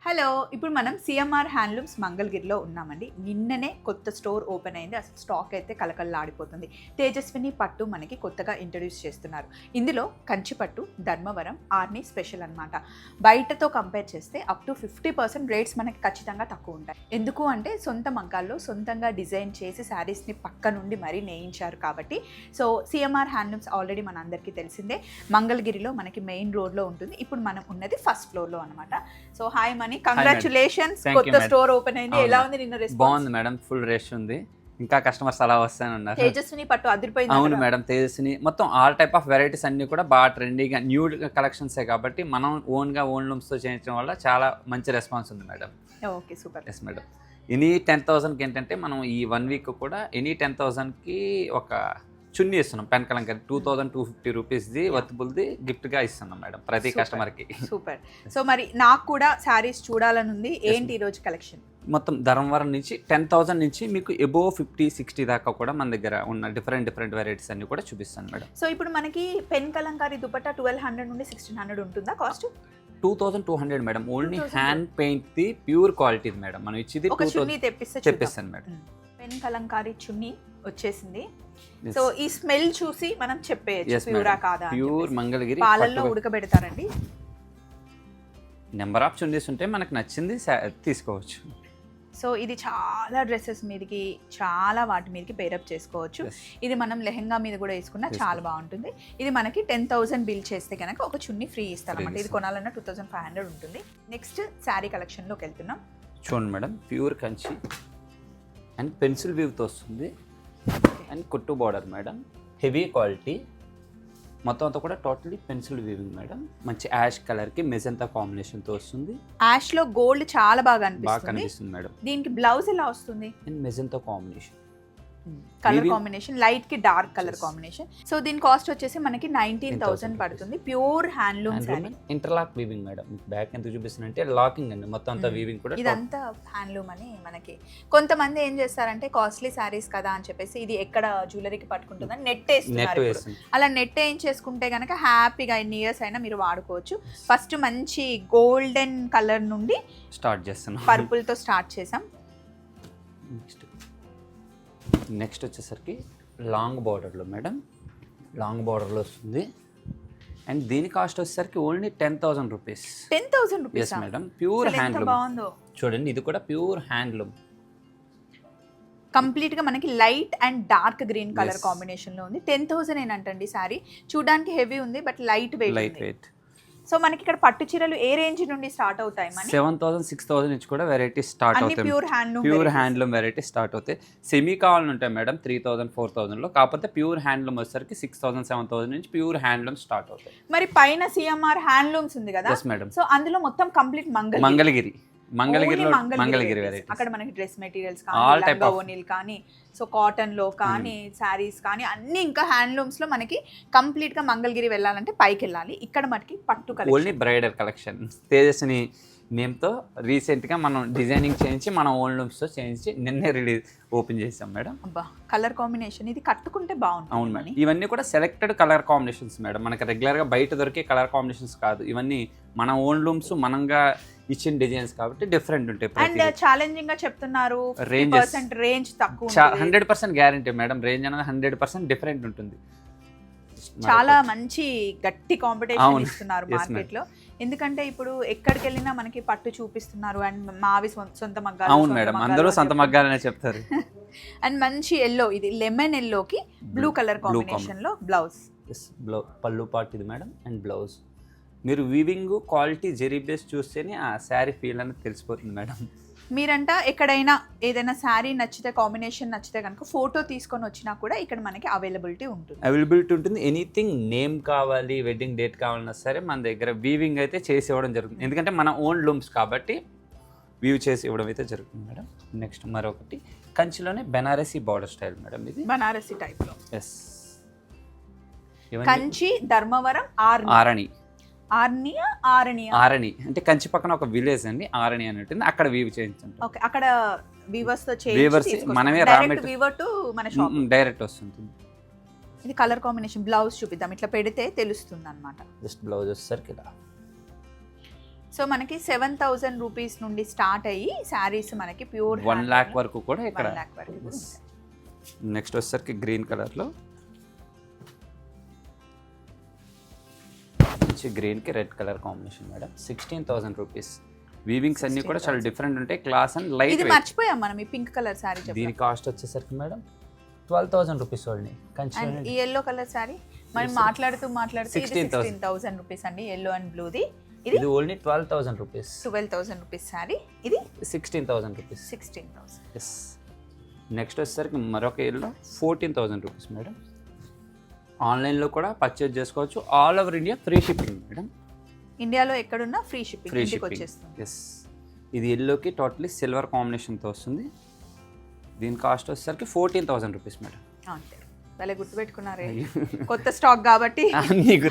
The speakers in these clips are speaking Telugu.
హలో! ఇప్పుడు మనం సీఎంఆర్ హ్యాండ్లూమ్స్ మంగళగిరిలో ఉన్నామండి. నిన్ననే కొత్త స్టోర్ ఓపెన్ అయింది. అసలు స్టాక్ అయితే కళకళలాడిపోతుంది. తేజస్విని పట్టు మనకి కొత్తగా ఇంట్రడ్యూస్ చేస్తున్నారు. ఇందులో కంచి పట్టు, ధర్మవరం, ఆర్ని స్పెషల్ అన్నమాట. బయటతో కంపేర్ చేస్తే అప్ టు 50% రేట్స్ మనకి ఖచ్చితంగా తక్కువ ఉంటాయి. ఎందుకు అంటే సొంత మగ్గాల్లో సొంతంగా డిజైన్ చేసి శారీస్ని పక్క నుండి మరీ నేయించారు కాబట్టి. సో సీఎంఆర్ హ్యాండ్లూమ్స్ ఆల్రెడీ మనందరికీ తెలిసిందే. మంగళగిరిలో మనకి మెయిన్ రోడ్లో ఉంటుంది. ఇప్పుడు మనం ఉన్నది ఫస్ట్ ఫ్లోర్లో అనమాట. సో హాయ్ మనీ, కంగ్రాచులేషన్స్, కొత్త స్టోర్ ఓపెన్ అయింది. ఎలా ఉంది నిన్న రెస్పాన్స్? బాగుంది మేడం, ఫుల్ రష్ ఉంది. ఇంకా కస్టమర్స్ అలా వస్తానన్నారు. తేజస్విని పట్టు అదిరిపోయింది. అవును మేడం, తేజస్విని మొత్తం ఆల్ టైప్ ఆఫ్ వెరైటీస్ అన్ని కూడా బాగా ట్రెండీగా న్యూ కలెక్షన్సే కాబట్టి మనం ఓన్ లూమ్స్తో చేయించడం వల్ల చాలా మంచి రెస్పాన్స్ ఉంది madam. Okay, super. Yes madam. Any 10,000కి ఏంటంటే మనం ఈ 1 వీక్ కూడా ఎనీ 10,000కి ఒక చున్నీ ఇస్తున్నాం. పెన్ కలంకారీ 2,250 రూపీస్ది వర్తబుల్ది గిఫ్ట్గా ఇస్తున్నాం మేడం ప్రతి కస్టమర్కి. సూపర్. సో మరి నాకు కూడా శారీస్ చూడాలని ఉంది. ఏంటి ఈ రోజు కలెక్షన్? మొత్తం ధర్మవరం నుంచి 10,000 నుంచి మీకు ఎబోవ్ 50-60 దాకా కూడా మన దగ్గర ఉన్న డిఫరెంట్ వెరైటీస్ అన్ని కూడా చూపిస్తాను మేడం. సో ఇప్పుడు మనకి పెన్ కలంకారీ దుపట్టా 1200 నుండి 1600 ఉంటుందా cost? 2,200 madam. Only hand paint the pure quality madam. మనం ఇచ్చేది ఒక చున్నీ తెప్పిస్తాను మేడం. పెన్ కలంకారీ చున్నీ వచ్చేసింది. సో ఈ స్మెల్ చూసి మనం చెప్పేయచ్చు ప్యూరా కాదా. ప్యూర్ మంగళగిరి పాలల్లో ఉడకబెడతారండి. నెంబర్ ఆఫ్ చున్నీస్ ఉంటే మనకు నచ్చింది తీసుకోవచ్చు. సో ఇది చాలా డ్రెస్సెస్ మీదకి, చాలా వాటి మీదకి పేరప్ చేసుకోవచ్చు. ఇది మనం లెహెంగా మీద కూడా వేసుకున్నా చాలా బాగుంటుంది. ఇది మనకి 10,000 బిల్ చేస్తే కనుక ఒక చున్నీ ఫ్రీ ఇస్తారన్నమాట. ఇది కొనాలన్నా 2,500 ఉంటుంది. నెక్స్ట్ శారీ కలెక్షన్లోకి వెళ్తున్నాం. చూడండి madam, pure Kanchi and pencil వీవ్తో వస్తుంది అండ్ కుట్టు బార్డర్ మేడం. హెవీ క్వాలిటీ మొత్తం అంతా కూడా టోటలీ పెన్సిల్ వీవింగ్ మేడం. మంచి యాష్ కలర్కి మెజంతా కాంబినేషన్తో వస్తుంది. యాష్లో గోల్డ్ చాలా బాగా కనిపిస్తుంది మేడం. దీనికి బ్లౌజ్ ఎలా వస్తుంది? And magenta combination colour combination, light కి డార్క్ కలర్ కాంబినేషన్. సో దీని కాస్ట్ వచ్చేసి మనకి 19,000 పడుతుంది. Pure handloom sorry. Interlock weaving madam. Back ఎంత చూపిస్తుందంటే లాకింగ్ అండి, మొత్తం అంతా వీవింగ్ కూడా. ఇదంతా హ్యాండ్లూమ్ అని మనకి కొంతమంది ఏం చేస్తారంటే కాస్ట్లీ సారీస్ కదా అని చెప్పేసి ఇది ఎక్కడ జ్యువెలరీకి పట్టుకుంటుందని నెట్ వేస్తున్నారు. అలా నెట్ వేయించేసుకుంటే కనుక హ్యాపీగా ఎన్ని ఇయర్స్ అయినా మీరు వాడుకోవచ్చు. ఫస్ట్ మంచి గోల్డెన్ కలర్ నుండి స్టార్ట్ చేస్తున్నాం. పర్పుల్ తో స్టార్ట్ చేసాం. నెక్స్ట్ వచ్చేసరికి లాంగ్ బార్డర్లో మేడం, లాంగ్ బార్డర్లో వస్తుంది. అండ్ దీని కాస్ట్ వచ్చేసరికి only 10,000 rupees. 10,000 rupees madam. Pure handloom. బాగుందో చూడండి, ఇది కూడా ప్యూర్ హ్యాండ్లూమ్. కంప్లీట్ గా మనకి light and dark green colour combination లో ఉంది. 10,000 ఏనంటండి సారీ. చూడడానికి హెవీ ఉంది బట్ లైట్ వెయిట్. సో మనకి ఇక్కడ పట్టు చీరలు ఏ రేంజ్ నుండి స్టార్ట్ అవుతాయి? 7,000-6,000 నుంచి కూడా వెరైటీస్ స్టార్ట్ అవుతాయి. ప్యూర్ హ్యాండ్లూమ్ వెరైటీస్ స్టార్ట్ అవుతాయి. సెమీ కావాలని ఉంటాయి మేడం 3,000-4,000 లో. కాకపోతే ప్యూర్ హ్యాండ్లూమ్ వచ్చేసరికి 6,000-7,000 నుంచి ప్యూర్ హ్యాండ్లూమ్ స్టార్ట్ అవుతాయి. మరి పైన సిఎంఆర్ హ్యాండ్లూమ్స్ ఉంది కదా మేడం. సో అందులో మొత్తం కంప్లీట్ మంగళగిరి వెరైటీ. అక్కడ మనకి డ్రెస్ మెటీరియల్స్ కానీ, ఓనీల్ కానీ, సో కాటన్ లో కానీ, శారీస్ కానీ అన్ని ఇంకా హ్యాండ్లూమ్స్ లో మనకి కంప్లీట్ గా మంగళగిరి వెళ్ళాలంటే పైకి వెళ్ళాలి. ఇక్కడ మనకి పట్టు collection, only bridal collection. Tejaswini నేమ్తో రీసెంట్గా మనం డిజైనింగ్ చేయించి మన ఓన్ లూమ్స్తో చేయించి నిన్నే ఓపెన్ చేసాం మేడం. అబ్బా, కలర్ కాంబినేషన్ ఇది కట్టుకుంటే బాగుంటుంది. అవును మేడం, ఇవన్నీ కూడా సెలెక్టెడ్ కలర్ కాంబినేషన్స్ మేడం. మనకి రెగ్యులర్గా బయట దొరికే కలర్ కాంబినేషన్స్ కాదు, ఇవన్నీ మన ఓన్ లూమ్స్ మనంగా ఇచ్చిన డిజైన్స్ కాబట్టి డిఫరెంట్ ఉంటాయి. అండ్ ఛాలెంజింగ్ గా చెప్తున్నారు, రేంజ్ తక్కువ, 100% గ్యారంటీ మేడం. రేంజ్ అనేది 100% డిఫరెంట్ ఉంటుంది. చాలా మంచి గట్టి కాంపిటీషన్ ఇస్తున్నారు మార్కెట్ లో. ఎందుకంటే ఇప్పుడు ఎక్కడికి వెళ్ళినా మనకి పట్టు చూపిస్తున్నారు అండ్ మావి సొంత మగ్గాలు. అవును మేడం, అందరూ సొంత మగ్గాలనే చెప్తారు. అండ్ మంచి ఎల్లో, ఇది లెమన్ ఎల్లోకి బ్లూ కలర్ కాంబినేషన్ లో బ్లౌజ్. పళ్ళు పార్ట్ ఇది మేడం. అండ్ బ్లౌజ్ మీరు వీవింగ్ క్వాలిటీ జెరీ బేస్ చూస్తేనే ఆ శారీ ఫీల్ అనేది తెలిసిపోతుంది మేడం. మీరంట ఎక్కడైనా ఏదైనా శారీ నచ్చితే, కాంబినేషన్ నచ్చితే కనుక ఫోటో తీసుకొని వచ్చినా కూడా ఇక్కడ మనకి అవైలబిలిటీ ఉంటుంది. ఎనీథింగ్ నేమ్ కావాలి, వెడ్డింగ్ డేట్ కావాలన్నా సరే మన దగ్గర వీవింగ్ అయితే చేసి ఇవ్వడం జరుగుతుంది. ఎందుకంటే మన ఓన్ లూమ్స్ కాబట్టి వీవ్ చేసి ఇవ్వడం అయితే జరుగుతుంది మేడం. నెక్స్ట్ మరొకటి కంచిలోనే బెనారసీ బార్డర్ స్టైల్ మేడం. ఇది బనారసీ టైప్ లో. ఎస్, కంచి, ధర్మవరం, ఆరణి అంటే కంచి పక్కన ఒక విలేజ్ అండి, ఆరణి అని ఉంటుంది. అక్కడ వీవ్ చేయించండి. ఓకే, అక్కడ వీవర్స్ తో మనమే డైరెక్ట్ వస్తుంది. ఇది కలర్ కాంబినేషన్. బ్లౌజ్ చూపిద్దాం, ఇట్లా పెడితే తెలుస్తుంది అన్నమాట. జస్ట్ బ్లౌజ్ వచ్చేసరికి ఇలా సో మనకి 7,000 రూపీస్ నుండి స్టార్ట్ అయ్యి శారీస్ మనకి ప్యూర్ 1 lakh వరకు కూడా ఇక్కడ 1 lakh వరకు కూడా ఉంటాయి. నెక్స్ట్ వచ్చేసరికి గ్రీన్ కలర్లో మంచి గ్రీన్కి red colour combination madam. 16,000 rupees. Weavings అన్ని కూడా చాలా డిఫరెంట్ ఉంటాయి, క్లాస్ అండ్ లైట్ ఇది వెయిట్. మర్చిపోయాం మనం ఈ పింక్ కలర్ శారీ దీని కాస్ట్ వచ్చేసరికి మేడం 12,000 రూపీస్ ఓన్లీ. అండ్ ఈ ఎల్లో కలర్ శారీ మనం మాట్లాడుతూ 16,000 రూపీస్ అండి, ఎల్లో అండ్ బ్లూది. ఇది ఓన్లీ 12,000 రూపీస్. 12,000 రూపీస్ శారీ, ఇది 16,000 రూపీస్. 16,000. ఎస్. నెక్స్ట్ వచ్చేసరికి మరొక ఎల్లో 14,000 రూపీస్ మేడం. ఆన్లైన్లో కూడా పర్చేజ్ చేసుకోవచ్చు. All over India free shipping madam. ఇండియాలో ఎక్కడున్నా ఫ్రీ షిప్పింగ్ ఫ్రీ ఇంటికి షిప్పింగ్. వచ్చేస్తుంది. ఎస్. ఇది ఎల్లోకి టోటలీ సిల్వర్ కాంబినేషన్తో వస్తుంది. దీని కాస్ట్ వచ్చేసరికి 14,000 రూపీస్ మేడం. అంతే, భలే గుర్తుపెట్టుకున్నారే, కొత్త స్టాక్ కాబట్టి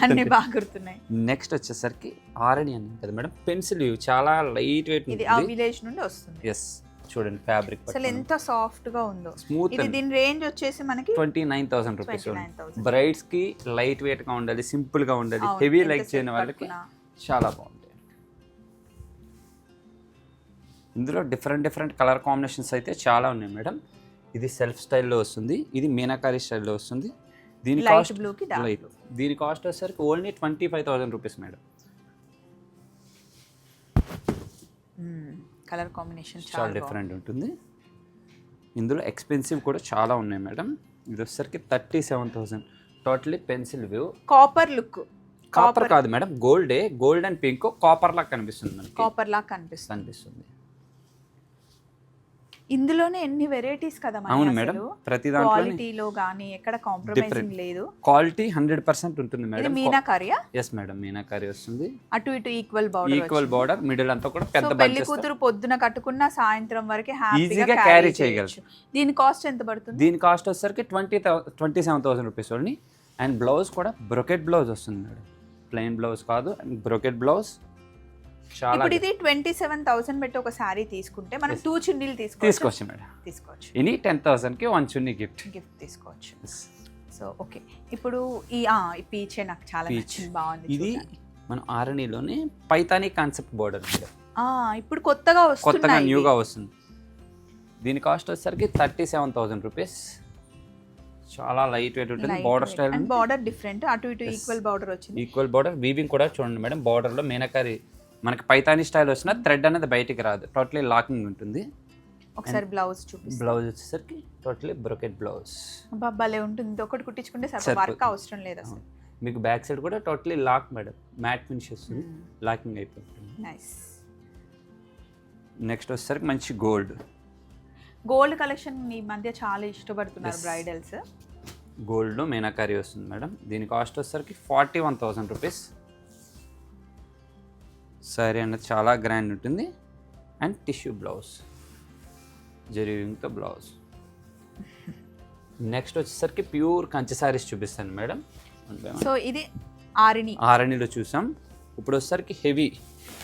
అన్ని బాగా గుర్తున్నాయి. నెక్స్ట్ వచ్చేసరికి ఆరణి అని కదా మేడం, పెన్సిల్ చాలా లైట్ వెయిట్. ఇది ఆ విలేజ్ నుండి వస్తుంది. ఎస్, చూడండి ఫ్యాబ్రిక్ అసలు ఎంత సాఫ్ట్ గా ఉందో. స్మూత్. ఇది దీని రేంజ్ వచ్చేసి మనకి 29,000 రూపీస్. 29,000. బ్రైడ్స్ కి లైట్ వెయిట్ గా ఉండాలి, సింపుల్ గా ఉండాలి, హెవీ లైక్ చేయని వాళ్ళకి చాలా బాగుంటాయి. ఇందులో డిఫరెంట్ కలర్ కాంబినేషన్స్ అయితే చాలా ఉన్నాయి మేడం. ఇది సెల్ఫ్ స్టైల్లో వస్తుంది, ఇది మీనాకారి స్టైల్లో వస్తుంది. దీని కాస్ట్ దీని కాస్ట్ వచ్చేసరికి only 25,000 rupees madam. Colour combination చాలా డిఫరెంట్ ఉంటుంది. ఇందులో ఎక్స్పెన్సివ్ కూడా చాలా ఉన్నాయి మేడం. ఇది వచ్చేసరికి 37,000. Totally pencil view, copper look. Copper కాదు madam, gold and pink copper లాగా కనిపిస్తుంది. కాపర్ లాగా కనిపిస్తుంది. ఇందులోనే ఎన్ని వెరైటీస్ కదా. అవును మేడం, ప్రతి దాంట్లో క్వాలిటీలో గానీ ఎక్కడ కాంప్రమైజింగ్ లేదు. క్వాలిటీ 100% ఉంటుంది మేడం. మీనాకారియా? ఎస్ మేడం, మీనాకారి వస్తుంది. అటు ఇటు ఈక్వల్ బార్డర్, మిడిల్ అంతా కూడా పెద్ద పెళ్లి కూతురు పొద్దున కట్టుకున్న సాయంత్రం వరకు ఈజీగా క్యారీ చేయగలరు. దీని కాస్ట్ ఎంత పడుతుంది? దీని కాస్ట్ వచ్చేసరికి 27,000 రూపీస్ ఓన్లీ. అండ్ బ్లౌజ్ కూడా బ్రొకెట్ బ్లౌజ్ వస్తుంది మేడం, ప్లెయిన్ బ్లౌజ్ కాదు, బ్రొకెట్ బ్లౌజ్. ఇప్పుడు ఇది 27,000 పెట్టి ఒక శారీ తీసుకుంటే మనం 2 చున్నీలు తీసుకోవచ్చు మేడం. ఇని 10,000కి 1 చున్నీ గిఫ్ట్ తీసుకోవచ్చు. సో ఓకే, ఇప్పుడు ఈ పీచే నాకు చాలా నచ్చింది, బాగుంది. ఇది మన ఆరణిలోనే పైతానీ కాన్సెప్ట్ బోర్డర్ మేడం. ఇప్పుడు కొత్తగా న్యూగా వస్తుంది. దీని కాస్ట్ వచ్చేసరికి 37,000 రూపీస్. చాలా లైట్ వెయిట్ ఉంటుంది. Border style and border different, అటు ఇటు ఈక్వల్ బార్డర్ వచ్చింది. ఈక్వల్ బార్డర్, వీవింగ్ కూడా చూడండి మేడం. బార్డర్లో మీనాకారి మనకి పైతానీ స్టైల్ వచ్చిన థ్రెడ్ అనేది బయటికి రాదు, టోటలీ లాకింగ్ ఉంటుంది. ఒకసారి బ్లౌజ్ చూపిస్తాను. బ్లౌజ్ వచ్చేసరికి టోటలీ బ్రొకెట్ బ్లౌజ్. భలే ఉంటుంది, ఒకటి కుట్టించుకుంటే వర్క్ అవసరం లేదు అసలు. మీకు బ్యాక్ సైడ్ కూడా totally lock madam, matte finish వస్తుంది, లాకింగ్ అయిపోతుంది. నైస్. నెక్స్ట్ వచ్చేసరికి మంచి గోల్డ్ కలెక్షన్ ఈ మధ్య చాలా ఇష్టపడుతున్నారు బ్రైడల్స్. గోల్డ్ మీనాకారి వస్తుంది మేడం. దీని కాస్ట్ వచ్చేసరికి 41,000 రూపీస్. సారీ అనేది చాలా గ్రాండ్ ఉంటుంది. అండ్ టిష్యూ బ్లౌజ్, జరీతో బ్లౌజ్. నెక్స్ట్ వచ్చేసరికి ప్యూర్ కంచి సారీస్ చూపిస్తాను మేడం. సో ఇది ఆరణిలో చూసాం. ఇప్పుడు వచ్చేసరికి హెవీ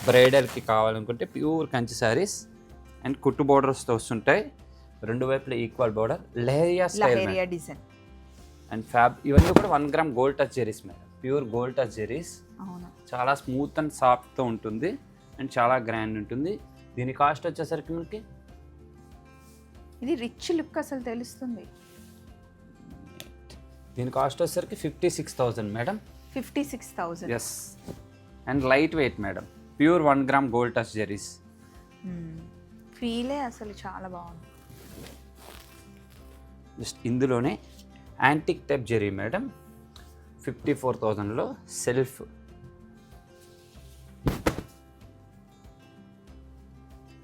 బ్రైడల్కి కావాలనుకుంటే ప్యూర్ కంచి సారీస్ అండ్ కుట్టు బోర్డర్స్తో వస్తుంటాయి. రెండు వైపులా equal border, leheriya design and ఇవన్నీ కూడా 1 గ్రామ్ గోల్డ్ టచ్ జెరీస్ మేడం. ప్యూర్ గోల్డ్ టచ్ జెరీస్, చాలా స్మూత్ అండ్ సాఫ్ట్తో ఉంటుంది అండ్ చాలా గ్రాండ్ ఉంటుంది. దీని కాస్ట్ వచ్చేసరికి మనకి ఇది రిచ్ లుక్ అసలు తెలుస్తుంది. దీని కాస్ట్ వచ్చేసరికి 56,000 madam. 56,000. Yes. And light weight madam, pure 1 gram gold touch zaris. ఫీలే అసలు చాలా బాగుంది. జస్ట్ ఇందులోనే యాంటిక్ టైప్ జెరీ మేడం, 54,000లో సెల్ఫ్.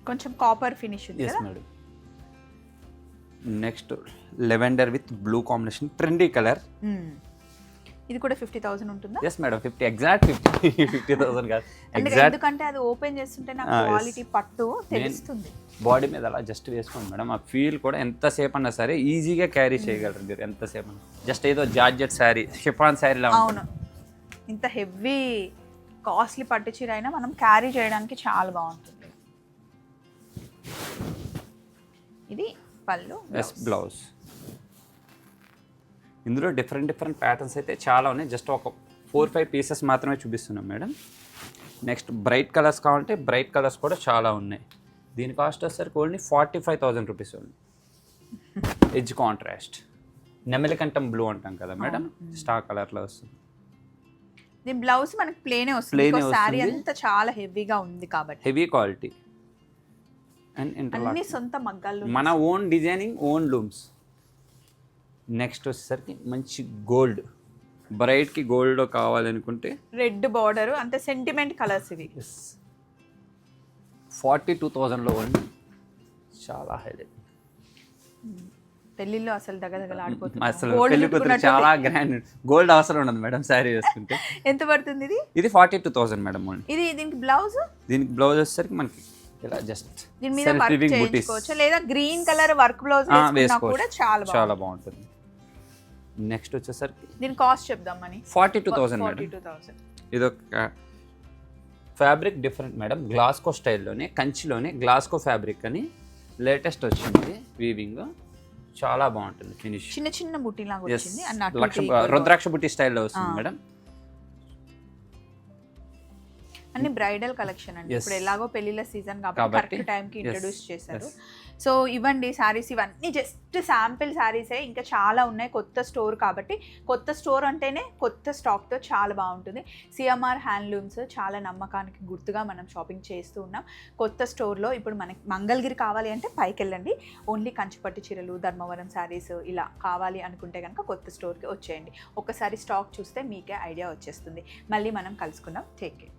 కొంచెం కాపర్ ఫినిష్ ఉంది కదా madam. Next lavender with blue combination, trendy colour. ఇది కూడా 50,000 ఉంటుందా? ఎస్ మేడం, 50,000 కాదు, ఎందుకంటే అది ఓపెన్ చేస్తుంటే నాకు క్వాలిటీ పట్టు తెలుస్తుంది. బాడీ మీద అలా జస్ట్ వేసుకోండి మేడం, ఆ ఫీల్ కూడా ఎంతసేపు అన్నా సరే ఈజీగా క్యారీ చేయగలరు మీరు. ఎంతసేపు అన్నా జస్ట్ ఏదో జార్జెట్ శారీ, షిఫాన్ శారీ లా. అవును, ఇంత హెవీ కాస్ట్లీ పట్టు చీర అయినా మనం క్యారీ చేయడానికి చాలా బాగుంటుంది. ఇది పళ్ళు, బ్లౌజ్. ఇందులో డిఫరెంట్ ప్యాటర్న్స్ అయితే చాలా ఉన్నాయి. జస్ట్ ఒక 4-5 పీసెస్ మాత్రమే చూపిస్తున్నాం మేడం. నెక్స్ట్ బ్రైట్ కలర్స్ కావాలంటే బ్రైట్ కలర్స్ కూడా చాలా ఉన్నాయి. దీని కాస్ట్ వచ్చేసరికి only 45,000 rupees only. Edge contrast నెమలికంఠం బ్లూ అంటాం కదా మేడం, స్టార్ కలర్లో వస్తుంది. దీని బ్లౌజ్ మనకి ప్లేనే వస్తుంది, Plain సారీ వస్తుంది. అంతా చాలా హెవీగా ఉంది కాబట్టి. హెవీ క్వాలిటీ అండ్ అన్ని ఇంటర్లాక్, సొంత మగ్గాలు. మన own designing, own looms. Next వచ్చేసరికి మంచి గోల్డ్, బ్రైట్కి గోల్డ్ కావాలనుకుంటే రెడ్ బార్డర్ అంటే సెంటిమెంట్ కలర్స్ ఇవి. 42,000లో ఓన్లీ. చాలా హైలైట్. పెళ్లిలో అసలు దగదగలాడిపోతుంది. అసలు Gold పెళ్లి కూతురు పెట్టుకున్నట్టు చాలా గ్రాండ్, గోల్డ్ అవసరం ఉండదు మేడం శారీ వేసుకుంటే. ఎంత పడుతుంది ఇది? ఇది 42,000 మేడం ఓన్లీ. ఇది దీనికి బ్లౌజ్, దీనికి బ్లౌజ్ వచ్చేసరికి మనకి ఇలా జస్ట్ దీని మీద వర్క్ చేయించుకోవచ్చు, లేదా గ్రీన్ కలర్ వర్క్ బ్లౌజ్ వేసుకున్నా కూడా చాలా చాలా బాగుంటుంది. నెక్స్ట్ వచ్చేసరికి దీని కాస్ట్ చెప్దామని. 42,000 మేడం. 42,000. ఇది ఒక ఫ్యాబ్రిక్ డిఫరెంట్ మేడం, గ్లాస్కో స్టైల్లోనే, కంచిలోనే గ్లాస్కో ఫ్యాబ్రిక్ అని లేటెస్ట్ వచ్చింది వీవింగ్. చాలా బాగుంటుంది ఫినిష్. చిన్న చిన్న బుట్టి లాగా వచ్చింది అన్న రుద్రాక్ష బుట్టి స్టైల్లో వస్తుంది మేడం. అన్ని బ్రైడల్ కలెక్షన్ అండి. ఇప్పుడు ఎలాగో పెళ్లిళ్ళ సీజన్ కాబట్టి కరెక్ట్ టైంకి ఇంట్రడ్యూస్ చేశారు. సో ఇవ్వండి శారీస్, ఇవన్నీ జస్ట్ శాంపిల్ శారీసే, ఇంకా చాలా ఉన్నాయి. కొత్త స్టోర్ కాబట్టి, కొత్త స్టోర్ అంటేనే కొత్త స్టాక్తో చాలా బాగుంటుంది. సిఎంఆర్ హ్యాండ్లూమ్స్ చాలా నమ్మకానికి గుర్తుగా మనం షాపింగ్ చేస్తూ ఉన్నాం. కొత్త స్టోర్లో ఇప్పుడు మనకి మంగళగిరి కావాలి అంటే పైకి వెళ్ళండి. ఓన్లీ కంచిపట్టు చీరలు, ధర్మవరం శారీస్ ఇలా కావాలి అనుకుంటే కనుక కొత్త స్టోర్కి వచ్చేయండి. ఒక్కసారి స్టాక్ చూస్తే మీకే ఐడియా వచ్చేస్తుంది. మళ్ళీ మనం కలుసుకుందాం. Take care.